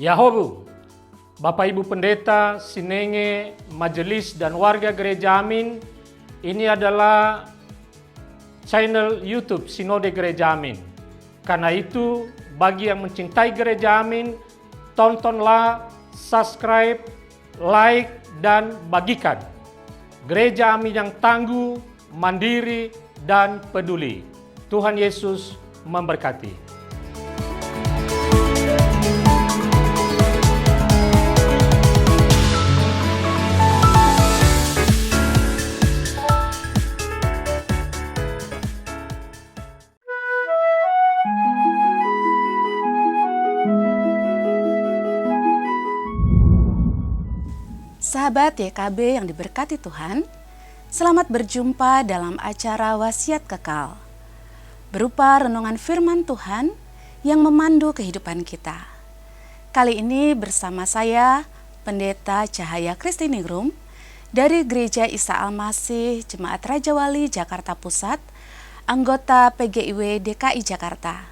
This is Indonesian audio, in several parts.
Yahobu, Bapak Ibu Pendeta, Sinenge, Majelis dan warga Gereja Amin, ini adalah channel YouTube Sinode Gereja Amin. Karena itu, bagi yang mencintai Gereja Amin, tontonlah, subscribe, like, dan bagikan. Gereja Amin yang tangguh, mandiri, dan peduli. Tuhan Yesus memberkati. Sahabat YKB yang diberkati Tuhan, selamat berjumpa dalam acara Wasiat Kekal, berupa renungan firman Tuhan yang memandu kehidupan kita. Kali ini bersama saya, Pendeta Cahaya Kristiningrum, dari Gereja Isa Al-Masih Jemaat Raja Wali Jakarta Pusat, anggota PGIW DKI Jakarta.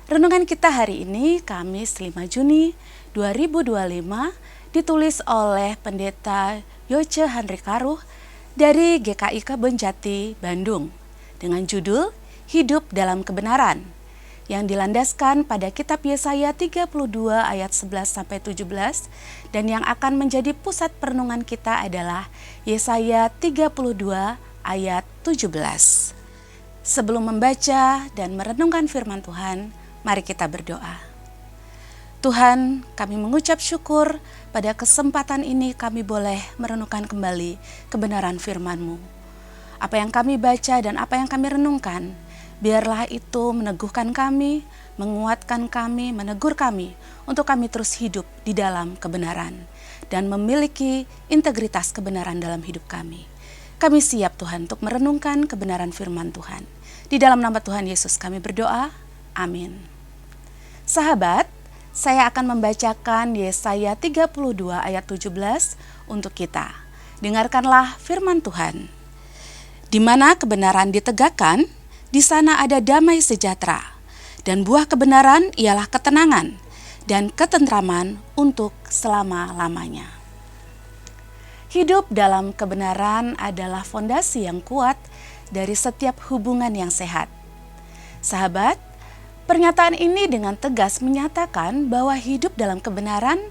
Renungan kita hari ini, Kamis 5 Juni 2025, ditulis oleh Pendeta Yoce Handrikaruh dari GKI Kebonjati, Bandung, dengan judul Hidup dalam Kebenaran, yang dilandaskan pada kitab Yesaya 32 ayat 11-17, dan yang akan menjadi pusat perenungan kita adalah Yesaya 32 ayat 17. Sebelum membaca dan merenungkan firman Tuhan, mari kita berdoa. Tuhan, kami mengucap syukur pada kesempatan ini kami boleh merenungkan kembali kebenaran firman-Mu. Apa yang kami baca dan apa yang kami renungkan, biarlah itu meneguhkan kami, menguatkan kami, menegur kami, untuk kami terus hidup di dalam kebenaran dan memiliki integritas kebenaran dalam hidup kami. Kami siap Tuhan untuk merenungkan kebenaran firman Tuhan. Di dalam nama Tuhan Yesus kami berdoa, amin. Sahabat, saya akan membacakan Yesaya 32 ayat 17 untuk kita. Dengarkanlah firman Tuhan. Di mana kebenaran ditegakkan, di sana ada damai sejahtera, dan buah kebenaran ialah ketenangan dan ketentraman untuk selama-lamanya. Hidup dalam kebenaran adalah fondasi yang kuat dari setiap hubungan yang sehat. Sahabat, pernyataan ini dengan tegas menyatakan bahwa hidup dalam kebenaran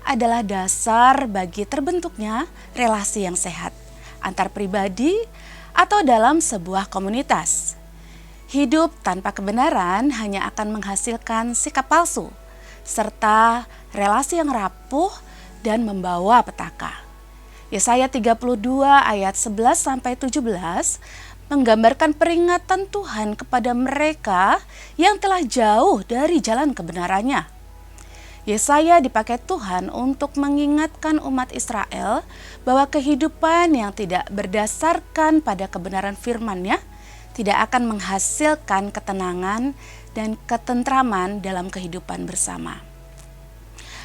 adalah dasar bagi terbentuknya relasi yang sehat antar pribadi atau dalam sebuah komunitas. Hidup tanpa kebenaran hanya akan menghasilkan sikap palsu serta relasi yang rapuh dan membawa petaka. Yesaya 32 ayat 11-17 menggambarkan peringatan Tuhan kepada mereka yang telah jauh dari jalan kebenarannya. Yesaya dipakai Tuhan untuk mengingatkan umat Israel bahwa kehidupan yang tidak berdasarkan pada kebenaran firman-Nya tidak akan menghasilkan ketenangan dan ketentraman dalam kehidupan bersama.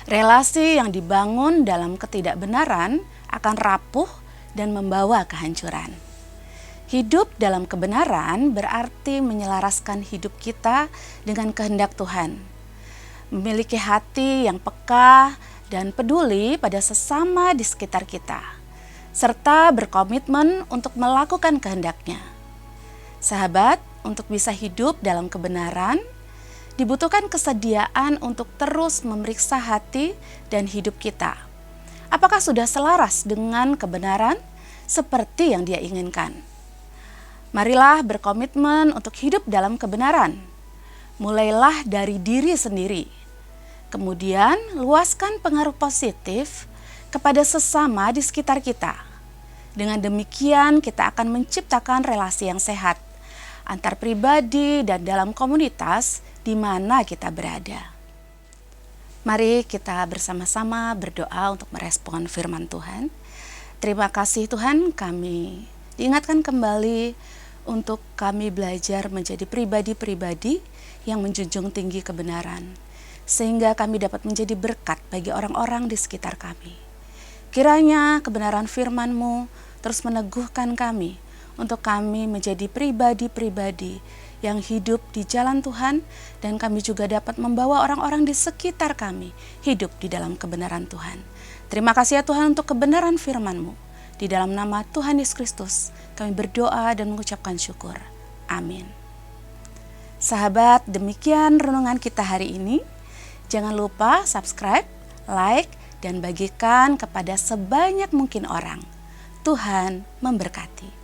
Relasi yang dibangun dalam ketidakbenaran akan rapuh dan membawa kehancuran. Hidup dalam kebenaran berarti menyelaraskan hidup kita dengan kehendak Tuhan. Memiliki hati yang peka dan peduli pada sesama di sekitar kita, serta berkomitmen untuk melakukan kehendak-Nya. Sahabat, untuk bisa hidup dalam kebenaran, dibutuhkan kesediaan untuk terus memeriksa hati dan hidup kita. Apakah sudah selaras dengan kebenaran seperti yang Dia inginkan? Marilah berkomitmen untuk hidup dalam kebenaran. Mulailah dari diri sendiri. Kemudian luaskan pengaruh positif kepada sesama di sekitar kita. Dengan demikian kita akan menciptakan relasi yang sehat antar pribadi dan dalam komunitas di mana kita berada. Mari kita bersama-sama berdoa untuk merespon firman Tuhan. Terima kasih Tuhan, kami diingatkan kembali untuk kami belajar menjadi pribadi-pribadi yang menjunjung tinggi kebenaran, sehingga kami dapat menjadi berkat bagi orang-orang di sekitar kami. Kiranya kebenaran firman-Mu terus meneguhkan kami untuk kami menjadi pribadi-pribadi yang hidup di jalan Tuhan, dan kami juga dapat membawa orang-orang di sekitar kami hidup di dalam kebenaran Tuhan. Terima kasih ya Tuhan untuk kebenaran firman-Mu. Di dalam nama Tuhan Yesus Kristus, kami berdoa dan mengucapkan syukur. Amin. Sahabat, demikian renungan kita hari ini. Jangan lupa subscribe, like, dan bagikan kepada sebanyak mungkin orang. Tuhan memberkati.